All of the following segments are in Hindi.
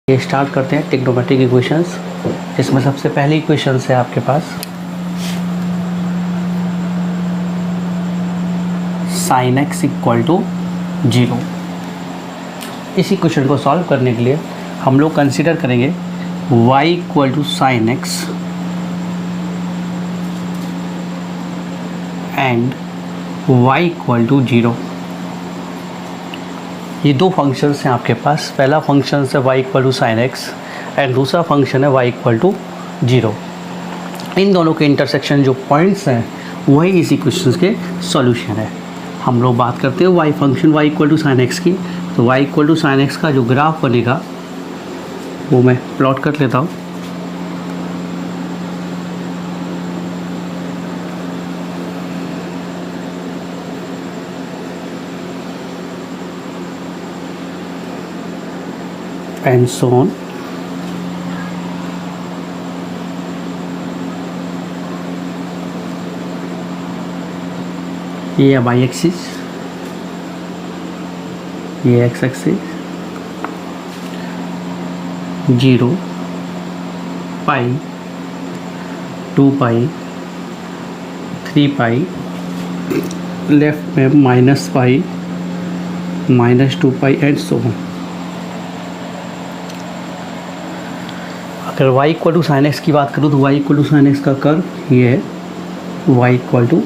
ये स्टार्ट करते हैं ट्रिग्नोमेट्रिक इक्वेशंस। इसमें सबसे पहली इक्वेशन है आपके पास sin x इक्वल टू 0। इस इक्वेशन को सॉल्व करने के लिए हम लोग कंसीडर करेंगे y equal to sine x and y equal to 0। ये दो फंक्शंस हैं आपके पास। पहला फंक्शन है y equal to sine x and दूसरा फंक्शन है y इक्वल टू 0। इन दोनों के इंटरसेक्शन जो पॉइंट्स हैं वही इस इक्वेशन के सॉल्यूशन है। हम लोग बात करते हैं y function y equal to sine x की। तो y equal to sine x का जो ग्राफ बनेगा वो मैं प्लॉट कर लेता हूँ। And so on. ये है वाई एक्सिस, ये X axis, 0, pi, 2 pi, 3 pi, left में minus pi, -2 pi and so on. अगर y equal to sine x की बात करूँ तो y equal to sine x का कर्व ये है y equal to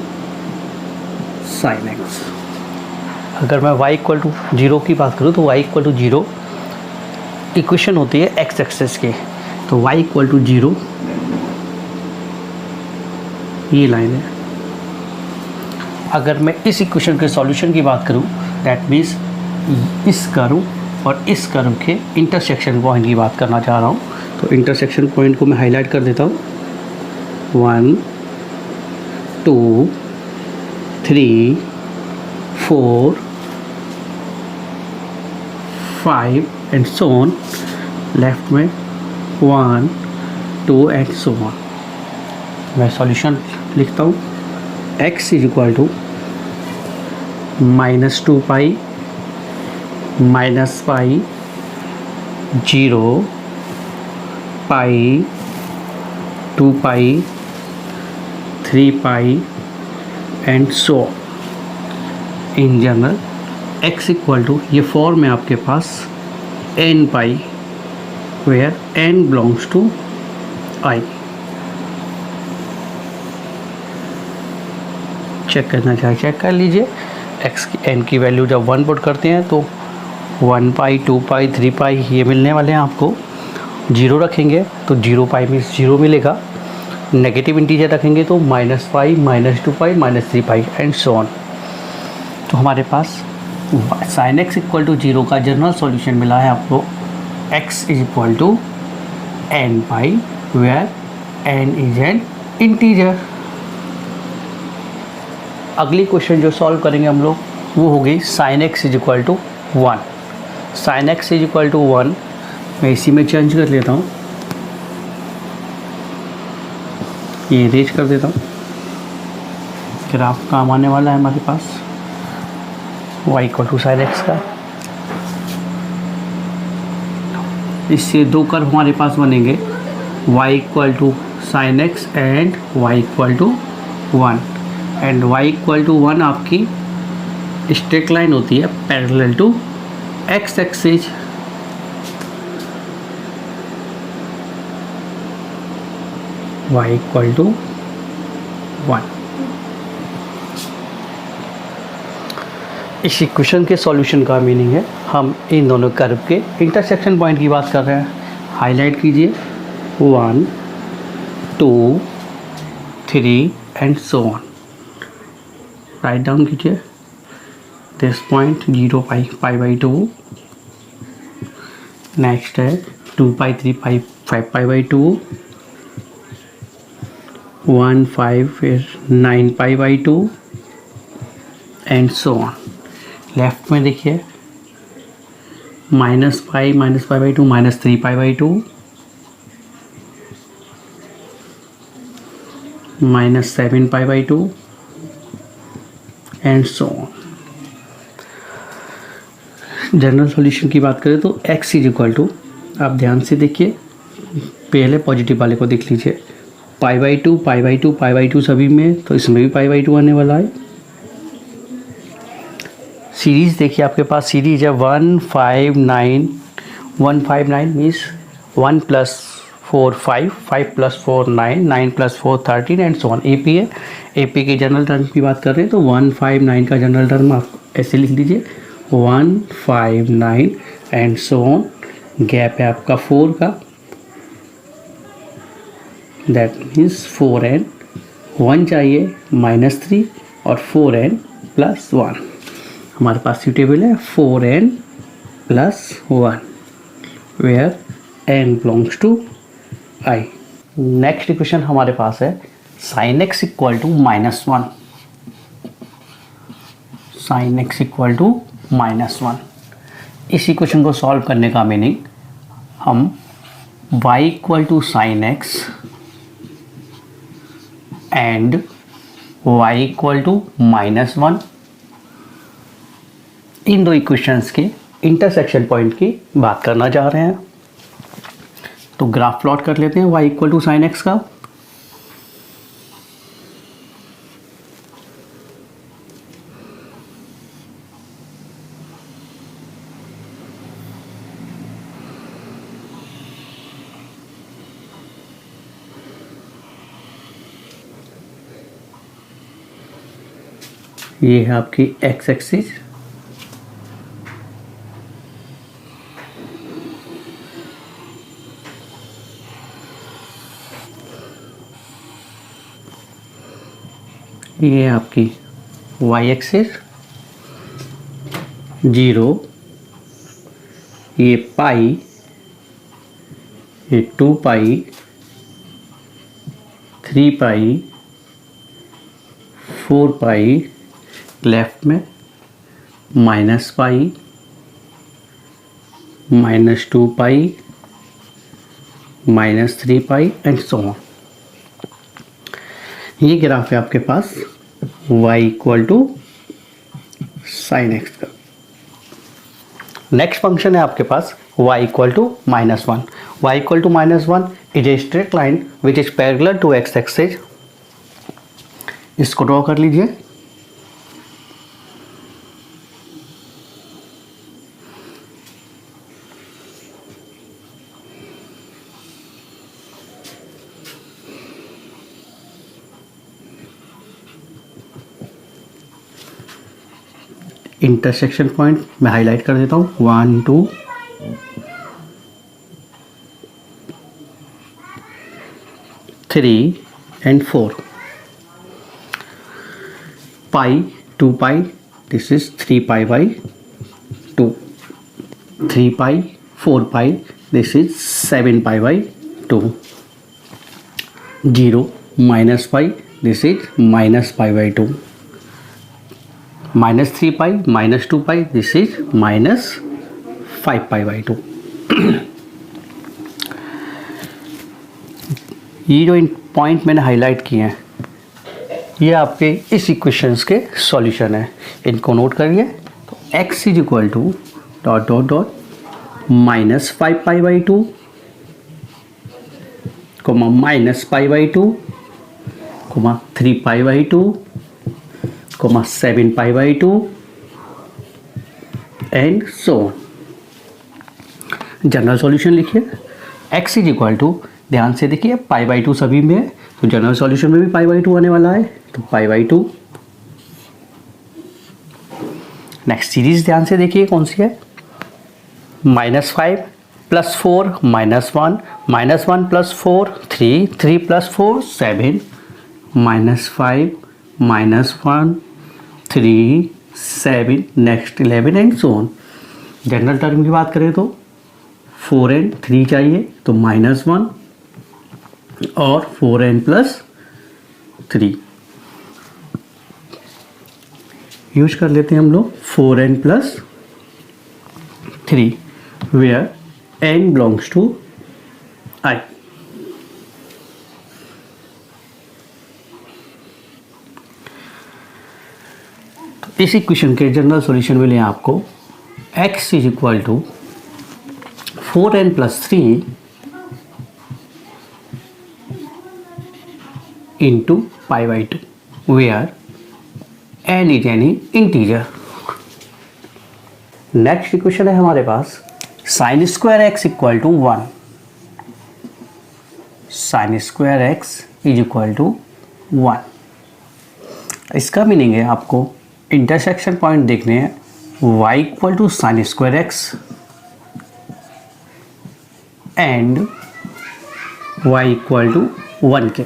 sine x. अगर मैं y इक्वल टू 0 की बात करूँ तो y इक्वल टू 0 इक्वेशन होती है x एक्सेस की। तो y इक्वल टू 0 ये लाइन है। अगर मैं इस इक्वेशन के सॉल्यूशन की बात करूँ दैट मीन्स इस कर्व और इस कर्व के इंटरसेक्शन पॉइंट की बात करना चाह रहा हूँ। तो इंटरसेक्शन पॉइंट को मैं हाईलाइट कर देता हूँ। 1, 2, 3, 4, 5 एंड सो ऑन। लेफ्ट में 1, 2 एंड सो ऑन। मैं सॉल्यूशन लिखता हूँ। x is equal to -2 pi, -pi, 0, pi, 2 pi, 3 pi and so. In general x equal to ये फॉर्म है आपके पास n pi where n belongs to i। Check करना चाहे चेक कर लीजिए। x की n की वैल्यू जब 1 पुट करते हैं तो 1 पाई, 2 पाई, 3 पाई ये मिलने वाले हैं आपको। 0 रखेंगे तो 0 पाई में 0 मिलेगा। नेगेटिव इंटीजर रखेंगे तो -5, -2 pi, -3 pi and so on. तो हमारे पास साइन एक्स इक्वल टू 0 का जनरल सॉल्यूशन मिला है आपको। x is equal to n pi where n is an integer. अगली क्वेश्चन जो सॉल्व करेंगे हम लोग वो होगी sine x is equal to 1। Sine x is equal to 1 मैं इसी में चेंज कर लेता हूँ। ये इरेज कर देता हूँ। ग्राफ काम आने वाला है हमारे पास y equal to sine x का। इससे दो कर्व हमारे पास बनेंगे y equal to sine x and y equal to 1 and y equal to 1 आपकी स्ट्रेट लाइन होती है parallel to x axis. y equal to 1। इस इक्वेशन के सॉल्यूशन का मीनिंग है हम इन दोनों कर्व के इंटरसेक्शन पॉइंट की बात कर रहे हैं। हाईलाइट कीजिए 1, 2, 3 and so on. Write down कीजिए this point 0 pi, pi by 2। Next है 2 पाई, 3 पाई, 5 पाई बाई 2, 1, 5 फिर 9 pi by 2 and so on. Left में देखिए -pi, -pi by 2, -3 pi by 2, -7 pi by 2 and so on. General solution की बात करें तो x इज इक्वल टू आप ध्यान से देखिए, पहले पॉजिटिव वाले को देख लीजिए, pi by two pi by two pi by two सभी में, तो इसमें भी पाई बाई टू आने वाला है। सीरीज़ देखिए, आपके पास सीरीज है 159 159 means 1 + 4 5 5 + 4 9 9 + 4 13 and so on. AP है, एपी के जनरल टर्म की बात कर रहे हैं तो 159 का जनरल टर्म आप ऐसे लिख लीजिए 159 एंड सो ऑन। गैप है आपका 4 का, दैट मीन्स 4n, 1 चाहिए -3 और 4n + 1। हमारे पास सूटेबल है 4n + 1 where n belongs to i। Next equation हमारे पास है sin x = -1, sin x = -1। इस इक्वेशन को सॉल्व करने का मीनिंग, हम y = sin x and y = -1, इन दो इक्वेशंस के इंटरसेक्शन पॉइंट की बात करना चाह रहे हैं। तो ग्राफ प्लॉट कर लेते हैं y = sin x का। ये है आपकी x एक्सिस, ये है आपकी y एक्सिस 0, ये पाई, ये 2 पाई 3 पाई 4 पाई, लेफ्ट में -pi -2 pi -3 pi and so on. ये ग्राफ है आपके पास y = sin x का। नेक्स्ट फंक्शन है आपके पास y = -1। y = -1 is a straight line which is parallel to x axis. इसको ड्रॉ कर लीजिए। इंटरसेक्शन पॉइंट मैं हाईलाइट कर देता हूँ 1 2 3 and 4। Pi 2 pi, this is 3 pi by 2, 3 pi 4 pi, this is 7 pi by 2, 0 -pi, this is -pi by 2, -3 pi -2 pi, this is -5 pi by 2। ये जो पॉइंट मैंने हाईलाइट किए हैं, ये आपके इस इक्वेशंस के सॉल्यूशन है। इनको नोट करिए। तो x = -5 pi by 2, -pi by 2, 3 pi by 2, 7 pi by 2 and so on. General solution लिखिए। x = ध्यान से देखिए, पाई बाई 2 सभी में है, तो जनरल सॉल्यूशन में भी पाई बाई 2 आने वाला है, तो पाई बाई 2। नेक्स्ट सीरीज ध्यान से देखिए कौन सी है, -5 + 4 -1 -1 + 4 3 3 + 4 7 -5 -1 3 7 next 11 and so on. General term की बात करें तो 4n 3 चाहिए, तो -1 और 4n + 3 यूज कर लेते हैं हम लोग 4n + 3 where n belongs to i। तो इस इक्वेशन के जनरल सॉल्यूशन मिले आपको x = 4n plus 3 into pi by 2 where n is any integer. Next equation है हमारे पास sine square x equal to 1. Sine square x is equal to 1. इसका मीनिंग है आपको इंटरसेक्शन पॉइंट देखने हैं y equal to sine square x and y equal to 1 के.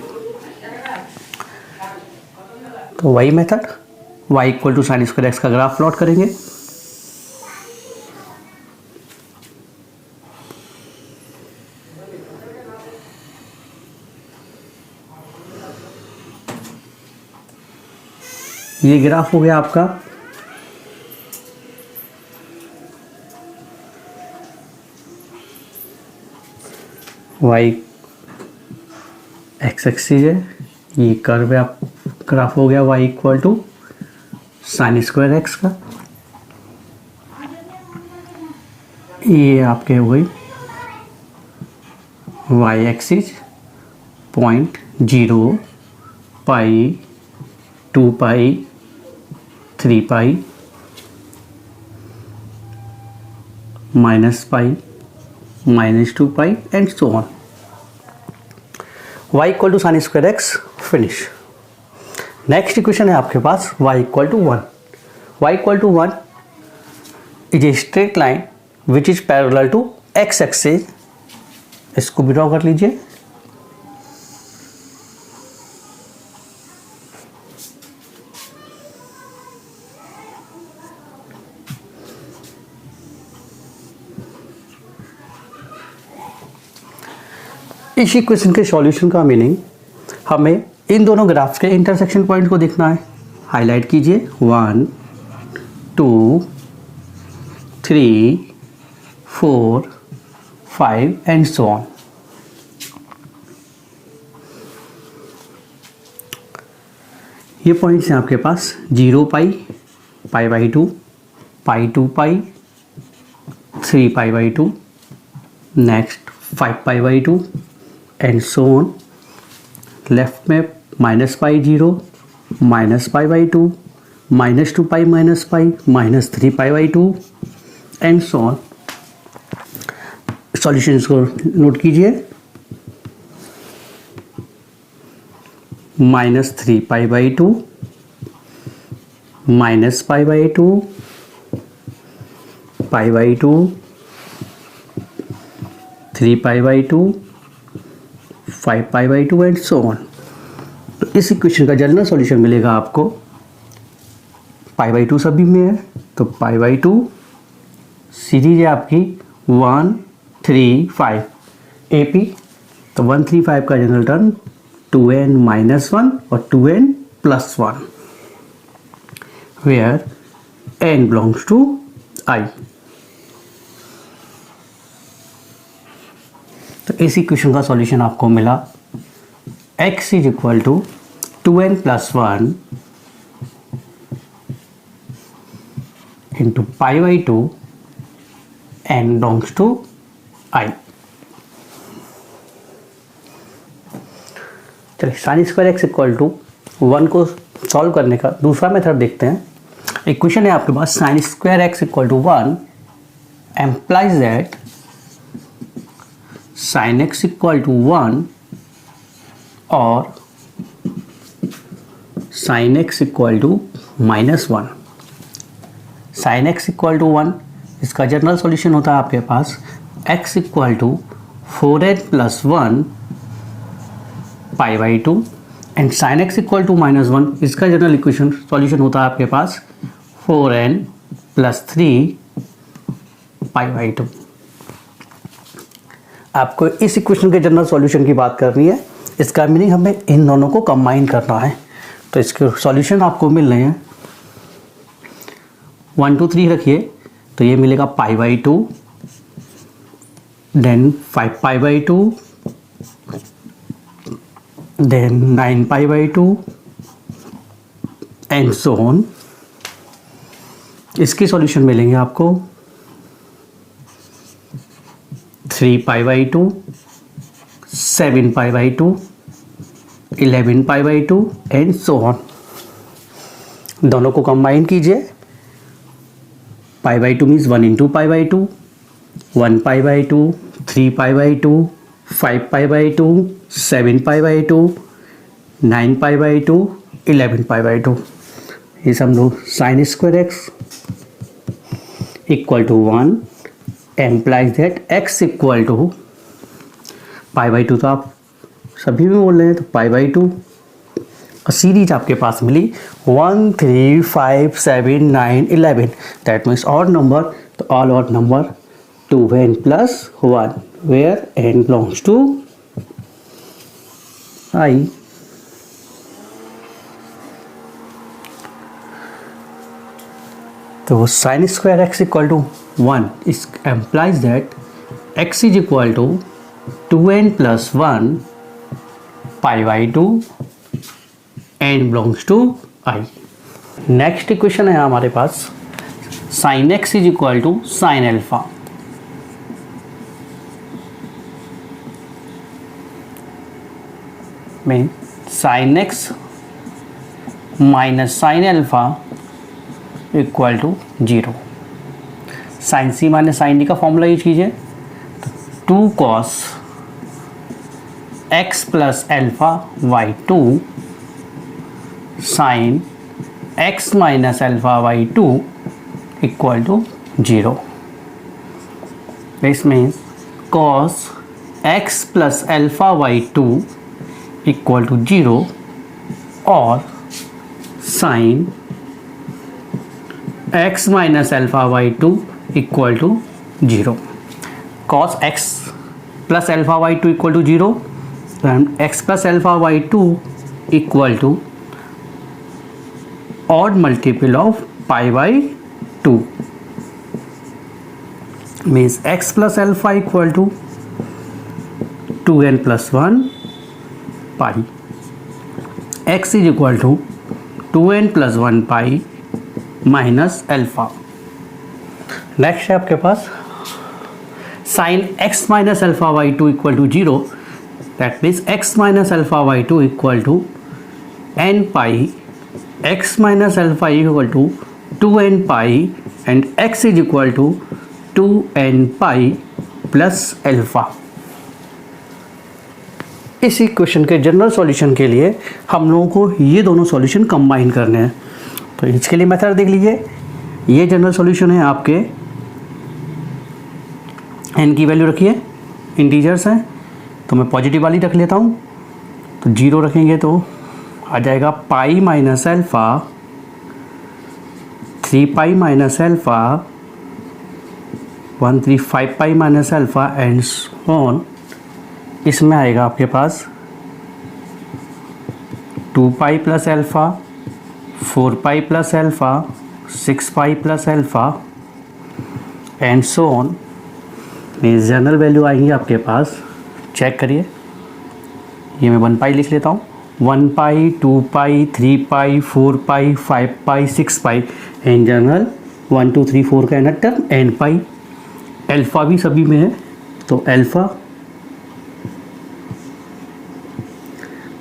तो वही method y equal to sine square x का ग्राफ प्लॉट करेंगे. ये ग्राफ हो गया आपका y एक्स एक्सिस है, ये कर्व है आप ग्राफ हो गया y equal to sine square x का. ये आपके हो गई y axis 0.0 pi 2 pi 3 pi minus pi -2 pi and so on. y equal to sine square x finish. Next equation है आपके पास y equal to 1. y equal to 1 is a straight line which is parallel to x axis. इसको भी ड्रॉ कर लीजिए. इस इक्वेशन के सॉल्यूशन का मीनिंग हमें इन दोनों ग्राफ्स के इंटरसेक्शन पॉइंट को देखना है. हाईलाइट कीजिए 1 2 3 4 5 एंड सो ऑन. ये पॉइंट्स हैं आपके पास 0 pi pi by 2 pi 2 pi 3 pi by 2 next 5 pi by 2 and so on. Left में minus pi 0 minus pi by 2 -2 pi minus pi -3 pi by 2 and so on. Solutions को नोट कीजिए. -3 pi by 2 minus pi by 2 pi by 2 3 pi by 2 5 pi by 2 and so on. तो इस इक्वेशन का जनरल सॉल्यूशन मिलेगा आपको. पाई बाई 2 सभी में है तो पाई बाई 2 सीरीज है आपकी 1 3 5 AP. तो 1 3 5 का जनरल टर्म 2n - 1 और 2n + 1 where n belongs to I. तो इस इक्वेशन का सॉल्यूशन आपको मिला x is equal to 2n + 1 into pi by 2 n belongs to I. चलिए sine square x equal to 1 को सॉल्व करने का दूसरा मेथड देखते हैं. इक्वेशन है आपके पास sine square x equal to 1 implies that sin x equal to 1 और sin x equal to -1. sin x equal to 1 इसका जनरल सॉल्यूशन होता है आपके पास x equal to 4n + 1 pi by 2 and sin x equal to -1 इसका जनरल इक्वेशन सॉल्यूशन होता है आपके पास 4n + 3 पाई बाई 2. आपको इस इक्वेशन के जनरल सॉल्यूशन की बात करनी है. इसका मीनिंग हमें इन दोनों को कंबाइन करना है. तो इसके सॉल्यूशन आपको मिल रहे हैं 1 2 3 रखिए तो ये मिलेगा pi by 2 then 5 pi by 2 then 9 pi by 2 and so on. इसके सॉल्यूशन मिलेंगे आपको 3π/2, 7π/2, 11π/2 एंड सो ऑन। दोनों को कंबाइन कीजिए। π/2 मीन्स 1 इंटू π/2, 1π/2, 3π/2, 5π/2, 7π/2, 9π/2, 11π/2। ये सब लोग sine square x equal to 1 implies that x equal to π/2 तो आप सभी में बोल रहे हैं, तो π/2 और सीरीज आपके पास मिली 1, 3, 5, 7, 9, 11। दैट मीन्स ऑड नंबर, तो all odd number 2n plus 1 where n belongs to I। तो sine square x equal to 1 इस implies that x is equal to 2n plus 1 π/2 n belongs to I। Next equation है हमारे पास sine x is equal to sine alpha. में sine x minus sine alpha equal to 0। Sine c minus sine d का फॉर्मूला यूज कीजिए, 2 cos x plus alpha by 2 sine x minus alpha by 2 equal to 0। This means cos x plus alpha by 2 equal to 0 और sine x minus alpha by 2 equal to 0। cos x plus alpha by 2 equal to 0 and x plus alpha by 2 equal to odd multiple of π/2 means x plus alpha equal to 2n plus 1 pi, x is equal to 2n plus 1 pi minus alpha. Next है आपके पास sine x minus alpha by 2 equal to 0। That means x minus alpha by 2 equal to n pi, x minus alpha equal to 2n pi and x is equal to 2n pi plus alpha. इस इक्वेशन के जनरल सॉल्यूशन के लिए हम लोगों को ये दोनों सॉल्यूशन कंबाइन करने हैं। तो इसके लिए मेथड देख लीजिए। ये जनरल सॉल्यूशन है आपके, n की वैल्यू रखिए, इंटीजर्स हैं तो मैं पॉजिटिव वाली रख लेता हूँ। तो 0 रखेंगे तो आ जाएगा pi minus alpha, 3π minus alpha, 1, 3, 5π minus alpha and on. इसमें आएगा आपके पास 2π plus alpha, 4π plus alpha, 6π plus alpha and so on. General value आएंगी आपके पास, चेक करिए। ये मैं 1π लिख लेता हूँ, 1π, 2π, 3π, 4π, 5π, 6π एंड जनरल 1, 2, 3, 4 का एनर टर्म nπ। एल्फा भी सभी में है तो एल्फा।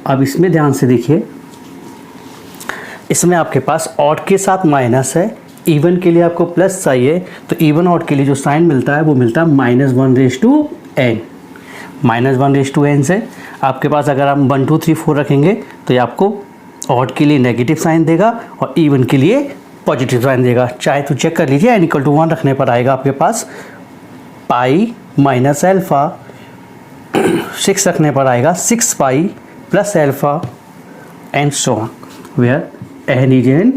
अब इसमें ध्यान से देखिए, इसमें आपके पास ऑड के साथ माइनस है, इवन के लिए आपको प्लस चाहिए, तो इवन ऑड के लिए जो साइन मिलता है वो मिलता है -1/n। -1/n से आपके पास अगर हम 1, 2, 3, 4 रखेंगे तो ये आपको ऑड के लिए नेगेटिव साइन देगा और इवन के लिए पॉजिटिव साइन देगा। चाहे तो चेक कर लीजिए, n = 1 रखने पर आएगा आपके पास पाई माइनस एल्फा, 6 रखने पर आएगा 6π plus alpha and so on where n is an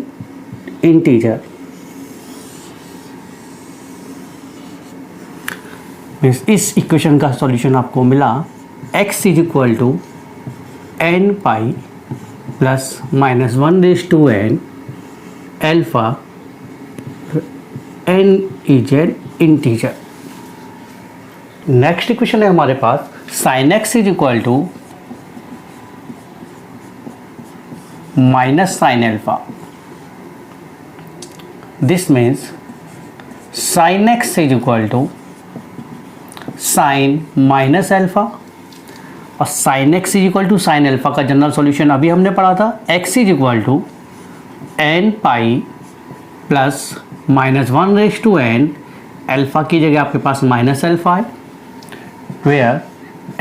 integer. इस इक्वेशन का सॉल्यूशन आपको मिला x is equal to nπ plus -1/n alpha, n is an integer. Next equation है हमारे पास sine x is equal to minus sine alpha. This means sine x is equal to sine minus alpha, और sine x is equal to sine alpha का जनरल सॉल्यूशन अभी हमने पढ़ा था, x is equal to n pi plus minus 1/n, alpha की जगह आपके पास माइनस अल्फ़ा है, where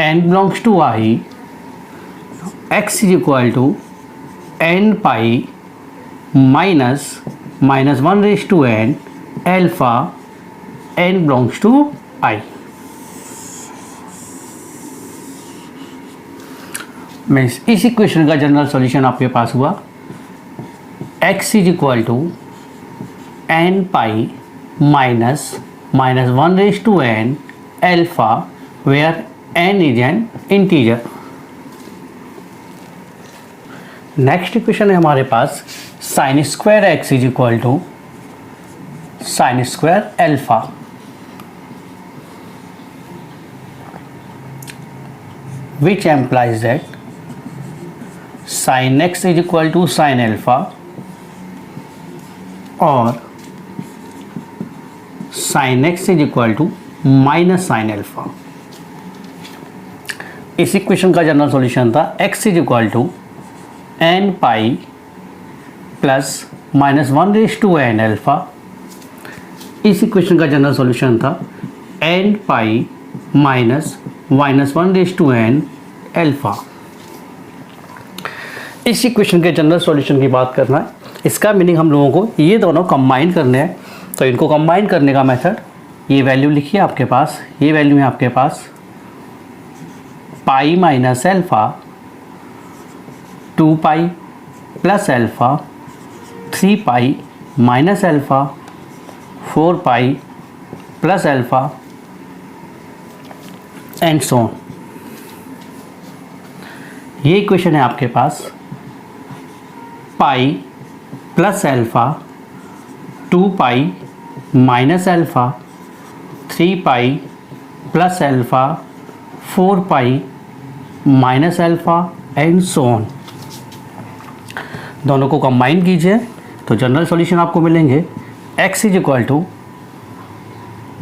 n belongs to I, x is equal to n pi minus 1/n alpha, n belongs to i। Means इस इक्वेशन का जनरल सॉल्यूशन आपके पास हुआ x is equal to n pi minus 1/n alpha, where n is an integer. Next equation है हमारे पास sine square x is equal to sine square alpha, which implies that sin x is equal to sin alpha और sin x is equal to minus sine alpha. इस इक्वेशन का जनरल सॉल्यूशन था x is equal to n pi plus minus 1/n alpha. इस इक्वेशन का जनरल सॉल्यूशन था n pi minus 1/n alpha. इस इक्वेशन के जनरल सॉल्यूशन की बात करना है, इसका मीनिंग हम लोगों को ये दोनों कंबाइन करने हैं। तो इनको कंबाइन करने का मेथड, ये वैल्यू लिखिए आपके पास, ये वैल्यू है आपके पास pi minus alpha, 2 pi plus alpha, 3 pi minus alpha, 4 pi plus alpha and so on. ये इक्वेशन है आपके पास pi plus alpha, 2 pi minus alpha, 3 pi plus alpha, 4 pi minus alpha and so on. दोनों को कंबाइन कीजिए तो जनरल सॉल्यूशन आपको मिलेंगे x is equal to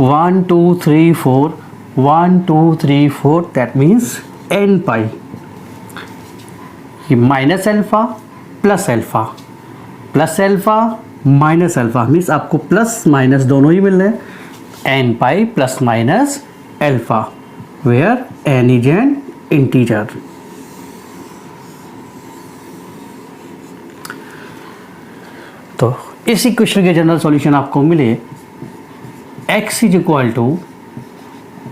1 2 3 4 1 2 3 4, that means n pi, ये minus alpha plus alpha, plus alpha minus alpha, means आपको प्लस माइनस दोनों ही मिल रहे हैं, n pi plus minus alpha, where n is an integer. तो इस इक्वेशन के जनरल सॉल्यूशन आपको मिले x is equal to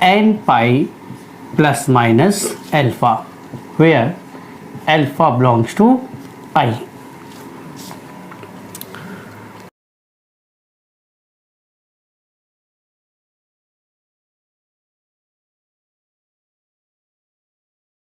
n pi plus minus alpha, where alpha belongs to i।